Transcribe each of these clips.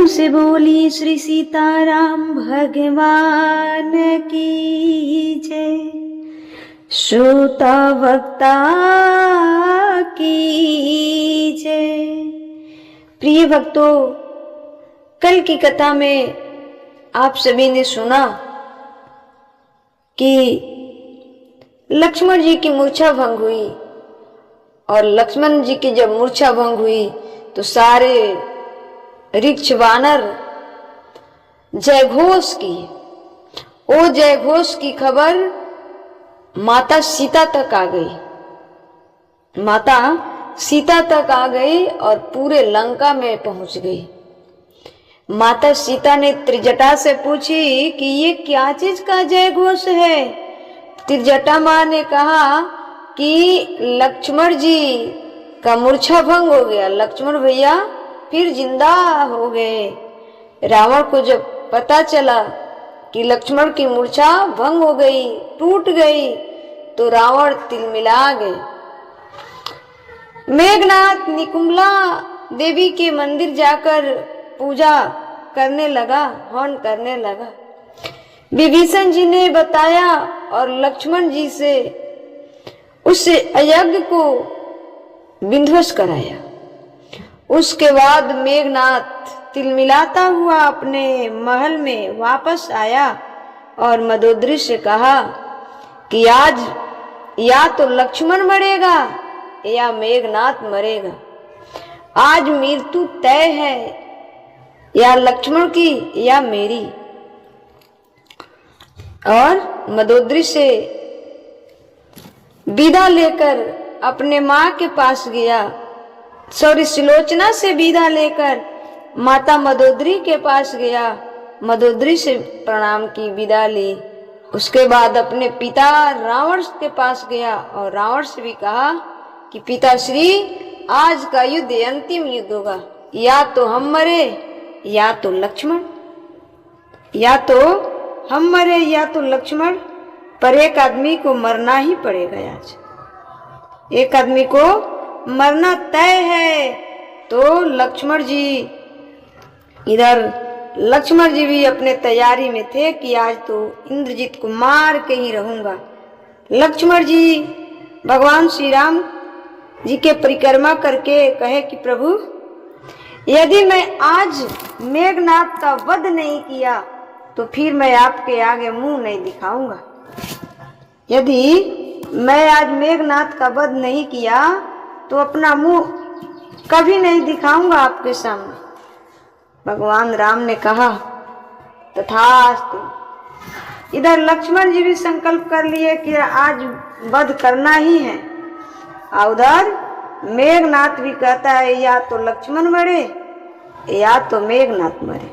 प्रेम से बोली श्री सीताराम भगवान की जय। श्रोता वक्ता की जय। प्रिय भक्तों, कल की कथा में आप सभी ने सुना कि लक्ष्मण जी की मूर्छा भंग हुई, और लक्ष्मण जी की जब मूर्छा भंग हुई तो सारे ऋक्ष वानर जयघोष की, वो जयघोष की खबर माता सीता तक आ गई। माता सीता तक आ गई और पूरे लंका में पहुंच गई। माता सीता ने त्रिजटा से पूछी कि ये क्या चीज का जयघोष है। त्रिजटा माँ ने कहा कि लक्ष्मण जी का मूर्छा भंग हो गया, लक्ष्मण भैया फिर जिंदा हो गए। रावण को जब पता चला कि लक्ष्मण की मूर्छा भंग हो गई, टूट गई, तो रावण तिलमिला गए। मेघनाथ निकुंभला देवी के मंदिर जाकर पूजा करने लगा, हवन करने लगा। विभीषण जी ने बताया और लक्ष्मण जी से उस यज्ञ को विध्वंस कराया। उसके बाद मेघनाथ तिलमिलाता हुआ अपने महल में वापस आया और मंदोदरी से कहा कि आज या तो लक्ष्मण मरेगा या मेघनाथ मरेगा। आज मृत्यु तय है, या लक्ष्मण की या मेरी। और मंदोदरी से विदा लेकर अपने माँ के पास गया, सुलोचना से विदा लेकर माता मंदोदरी के पास गया, मंदोदरी से प्रणाम की, विदा ली। उसके बाद अपने पिता रावण के पास गया और रावण से भी कहा कि पिताश्री, आज का युद्ध अंतिम युद्ध होगा, या तो हम मरे या तो लक्ष्मण, या तो हम मरे या तो लक्ष्मण, पर एक आदमी को मरना ही पड़ेगा। आज एक आदमी को मरना तय है। तो लक्ष्मण जी, इधर लक्ष्मण जी भी अपने तैयारी में थे कि आज तो इंद्रजीत को मार के ही रहूंगा। लक्ष्मण जी भगवान श्री राम जी के परिक्रमा करके कहे कि प्रभु, यदि मैं आज मेघनाथ का वध नहीं किया तो फिर मैं आपके आगे मुंह नहीं दिखाऊंगा। यदि मैं आज मेघनाथ का वध नहीं किया तो अपना मुंह कभी नहीं दिखाऊंगा आपके सामने। भगवान राम ने कहा तथास्तु। इधर लक्ष्मण जी भी संकल्प कर लिए कि आज वध करना ही है, और उधर मेघनाथ भी कहता है या तो लक्ष्मण मरे या तो मेघनाथ मरे।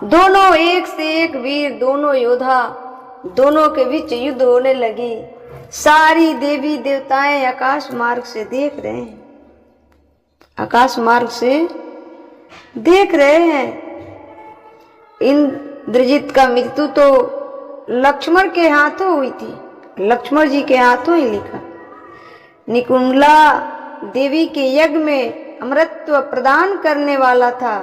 दोनों एक से एक वीर, दोनों योद्धा, दोनों के बीच युद्ध होने लगी। सारी देवी देवताएं आकाश मार्ग से देख रहे हैं, आकाश मार्ग से देख रहे हैं। इंद्रजीत का मृत्यु तो लक्ष्मण के हाथों हुई थी, लक्ष्मण जी के हाथों ही लिखा। निकुंभला देवी के यज्ञ में अमृतत्व प्रदान करने वाला था,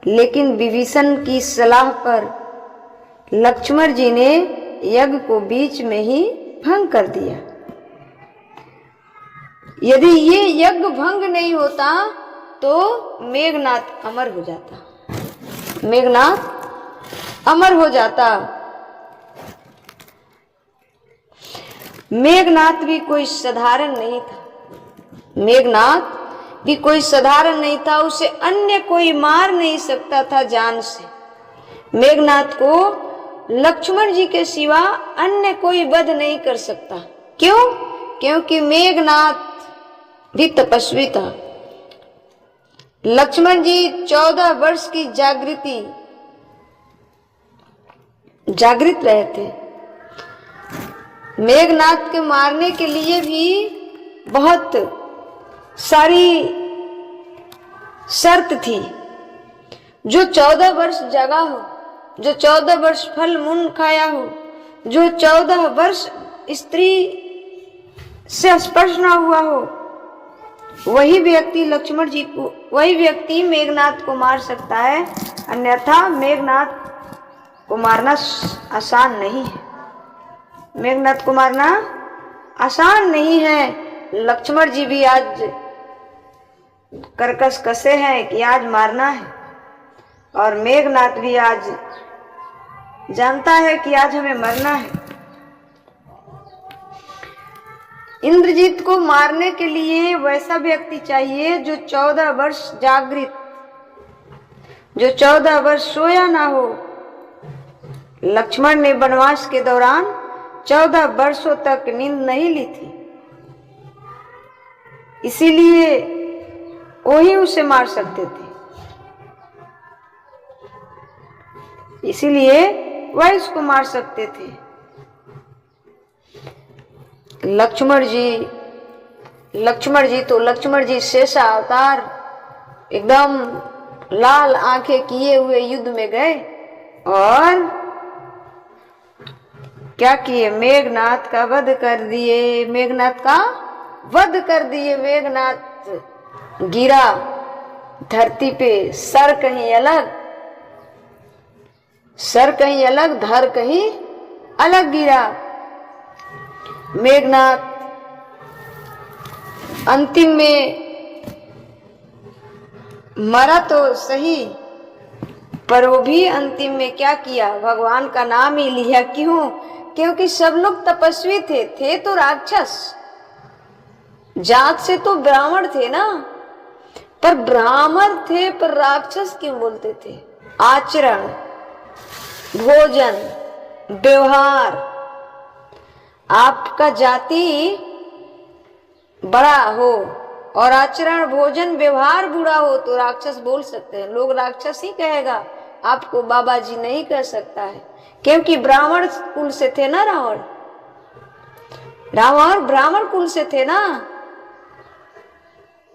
लेकिन विभीषण की सलाह पर लक्ष्मण जी ने यज्ञ को बीच में ही भंग कर दिया। यदि ये यज्ञ भंग नहीं होता तो मेघनाथ अमर हो जाता, मेघनाथ अमर हो जाता। मेघनाथ भी कोई साधारण नहीं था, मेघनाथ भी कोई साधारण नहीं था। उसे अन्य कोई मार नहीं सकता था जान से। मेघनाथ को लक्ष्मण जी के सिवा अन्य कोई वध नहीं कर सकता। क्यों? क्योंकि मेघनाथ भी तपस्वी था। लक्ष्मण जी 14 वर्ष की जागृत रहे थे। मेघनाथ के मारने के लिए भी बहुत सारी शर्त थी। जो 14 वर्ष जगा हो, जो 14 वर्ष फल मूल खाया हो, जो 14 वर्ष स्त्री से स्पर्श ना हुआ हो, वही व्यक्ति मेघनाथ को मार सकता है, अन्यथा मेघनाथ को मारना आसान नहीं है। मेघनाथ को मारना आसान नहीं है। लक्ष्मण जी भी आज कर्कश कसे हैं कि आज मारना है, और मेघनाथ भी आज जानता है कि आज हमें मरना है। इंद्रजीत को मारने के लिए वैसा व्यक्ति चाहिए जो 14 वर्ष जागृत, जो 14 वर्ष सोया ना हो। लक्ष्मण ने वनवास के दौरान 14 वर्षों तक नींद नहीं ली थी, इसीलिए वो ही उसे मार सकते थे, इसीलिए वह इसको मार सकते थे। लक्ष्मण जी शेषा अवतार एकदम लाल आंखें किए हुए युद्ध में गए और क्या किए? मेघनाथ का वध कर दिए। मेघनाथ गिरा धरती पे, सर कहीं अलग, धर कहीं अलग गिरा। मेघनाथ अंतिम में मरा तो सही, पर वो भी अंतिम में क्या किया? भगवान का नाम ही लिया। क्यों? क्योंकि सब लोग तपस्वी थे तो राक्षस, जात से तो ब्राह्मण थे ना, पर ब्राह्मण थे पर राक्षस क्यों बोलते थे? आचरण, भोजन, व्यवहार, आपका जाति बड़ा हो और आचरण, भोजन, व्यवहार बुरा हो तो राक्षस बोल सकते हैं। लोग राक्षस ही कहेगा, आपको बाबा जी नहीं कह सकता है, क्योंकि ब्राह्मण कुल से थे ना। रावण ब्राह्मण कुल से थे ना,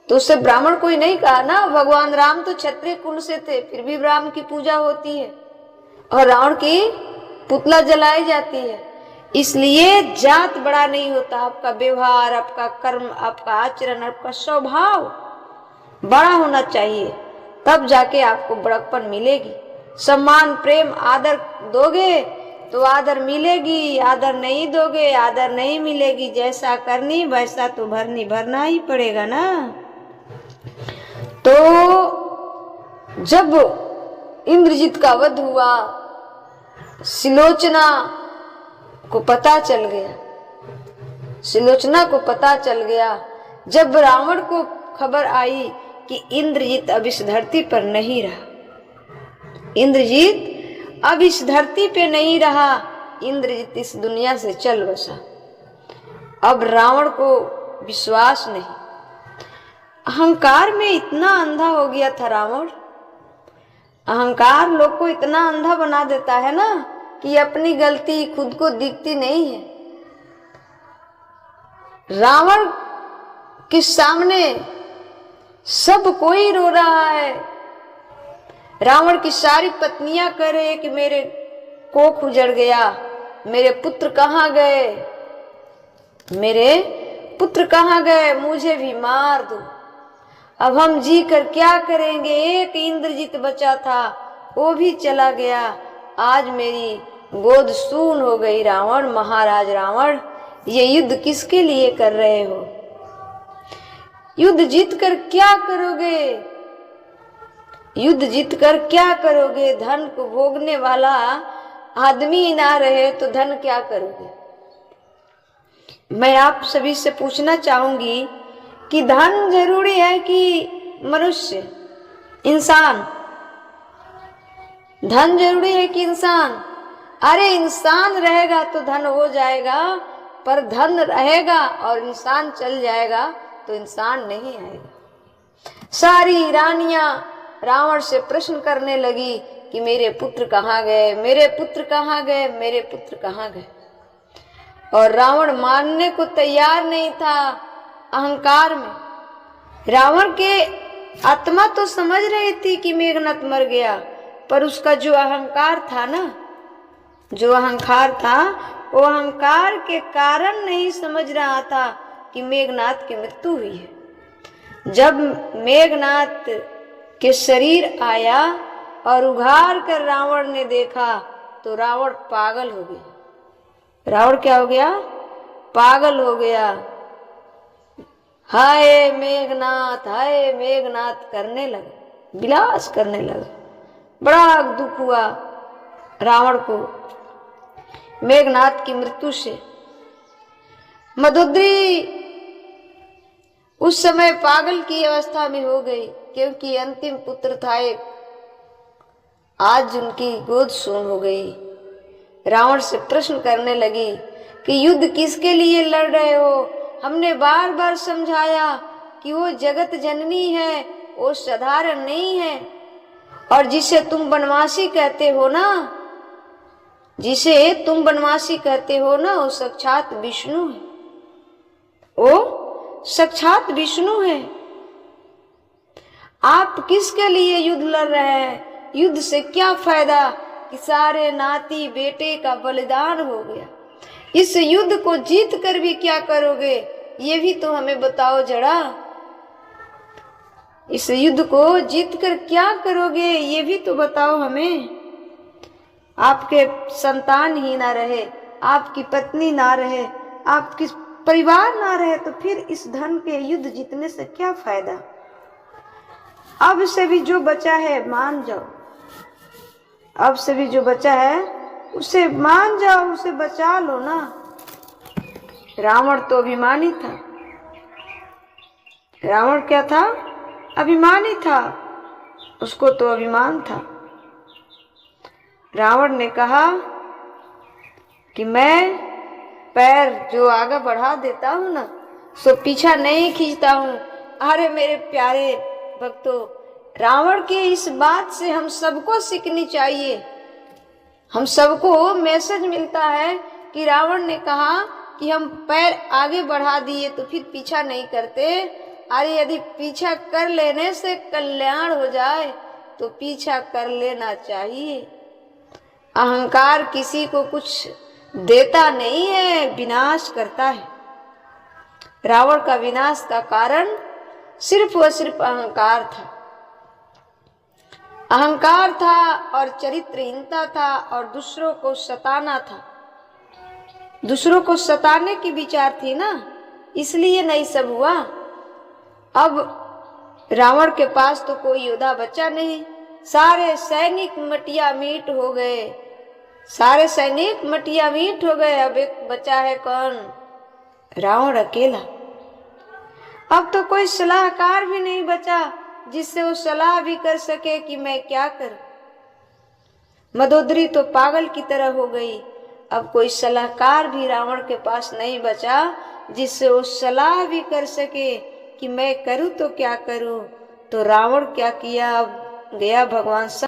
तो उससे ब्राह्मण कोई नहीं कहा ना। भगवान राम तो क्षत्रिय कुल से थे, फिर भी ब्राह्मण की पूजा होती है और रावण की पुतला जलाई जाती है। इसलिए जात बड़ा नहीं होता, आपका व्यवहार, आपका कर्म, आपका आचरण, आपका स्वभाव बड़ा होना चाहिए, तब जाके आपको बड़प्पन मिलेगी। सम्मान, प्रेम, आदर दोगे तो आदर मिलेगी, आदर नहीं दोगे आदर नहीं मिलेगी। जैसा करनी वैसा तो भरना ही पड़ेगा ना। तो जब इंद्रजीत का वध हुआ, सुलोचना को पता चल गया, जब रावण को खबर आई कि इंद्रजीत अब इस धरती पर नहीं रहा, इंद्रजीत इस दुनिया से चल बसा। अब रावण को विश्वास नहीं, अहंकार में इतना अंधा हो गया था रावण। अहंकार लोग को इतना अंधा बना देता है ना कि अपनी गलती खुद को दिखती नहीं है। रावण के सामने सब कोई रो रहा है। रावण की सारी पत्नियां कह रहे कि मेरे कोख उजड़ गया, मेरे पुत्र कहाँ गए, मुझे भी मार दो। अब हम जी कर क्या करेंगे? एक इंद्रजीत बचा था, वो भी चला गया। आज मेरी गोद सून हो गई। रावण, महाराज रावण, ये युद्ध किसके लिए कर रहे हो? युद्ध जीत कर क्या करोगे? धन को भोगने वाला आदमी ना रहे तो धन क्या करोगे? मैं आप सभी से पूछना चाहूंगी कि धन जरूरी है कि मनुष्य, इंसान? धन जरूरी है कि इंसान? अरे इंसान रहेगा तो धन हो जाएगा, पर धन रहेगा और इंसान चल जाएगा तो इंसान नहीं आएगा। सारी रानियां रावण से प्रश्न करने लगी कि मेरे पुत्र कहाँ गए, मेरे पुत्र कहाँ गए, मेरे पुत्र कहाँ गए। और रावण मानने को तैयार नहीं था। अहंकार में रावण के आत्मा तो समझ रही थी कि मेघनाथ मर गया, पर उसका जो अहंकार था ना, वो अहंकार के कारण नहीं समझ रहा था कि मेघनाथ की मृत्यु हुई है। जब मेघनाथ के शरीर आया और उघाड़ कर रावण ने देखा तो रावण पागल हो गया। रावण क्या हो गया? पागल हो गया। हाय मेघनाथ करने लगा, विलास करने लगा। बड़ा दुख हुआ रावण को मेघनाथ की मृत्यु से। मदोदरी उस समय पागल की अवस्था में हो गई, क्योंकि अंतिम पुत्र था एक। आज उनकी गोद सून हो गई। रावण से प्रश्न करने लगी कि युद्ध किसके लिए लड़ रहे हो? हमने बार बार समझाया कि वो जगत जननी है, वो साधारण नहीं है। और जिसे तुम बनवासी कहते हो ना, जिसे तुम बनवासी कहते हो ना, वो साक्षात विष्णु है। वो साक्षात विष्णु है। आप किसके लिए युद्ध लड़ रहे हैं? युद्ध से क्या फायदा कि सारे नाती बेटे का बलिदान हो गया। इस युद्ध को जीत कर भी क्या करोगे, ये भी तो हमें बताओ जरा। इस युद्ध को जीत कर क्या करोगे, ये भी तो बताओ हमें। आपके संतान ही ना रहे, आपकी पत्नी ना रहे, आपकी परिवार ना रहे, तो फिर इस धन के युद्ध जीतने से क्या फायदा। अब से भी जो बचा है मान जाओ, अब से भी जो बचा है उसे मान जाओ, उसे बचा लो ना। रावण तो अभिमानी था। रावण क्या था? अभिमानी था। उसको तो अभिमान था। रावण ने कहा कि मैं पैर जो आगे बढ़ा देता हूं ना, सो पीछा नहीं खींचता हूं। अरे मेरे प्यारे भक्तों, रावण के इस बात से हम सबको सीखनी चाहिए। हम सबको मैसेज मिलता है कि रावण ने कहा कि हम पैर आगे बढ़ा दिए तो फिर पीछा नहीं करते। अरे यदि पीछा कर लेने से कल्याण हो जाए तो पीछा कर लेना चाहिए। अहंकार किसी को कुछ देता नहीं है, विनाश करता है। रावण का विनाश का कारण सिर्फ व सिर्फ अहंकार था। अहंकार था और चरित्रहीनता था और दूसरों को सताना था। दूसरों को सताने की विचार थी ना, इसलिए नहीं सब हुआ। अब रावण के पास तो कोई योद्धा बचा नहीं। सारे सैनिक मटिया मीट हो गए, सारे सैनिक मटिया मीट हो गए। अब एक बचा है कौन? रावण अकेला। अब तो कोई सलाहकार भी नहीं बचा जिससे वो सलाह भी कर सके कि मैं क्या करूं। मदोदरी तो पागल की तरह हो गई। अब कोई सलाहकार भी रावण के पास नहीं बचा जिससे वो सलाह भी कर सके कि मैं करूं तो क्या करूं। तो रावण क्या किया? अब गया भगवान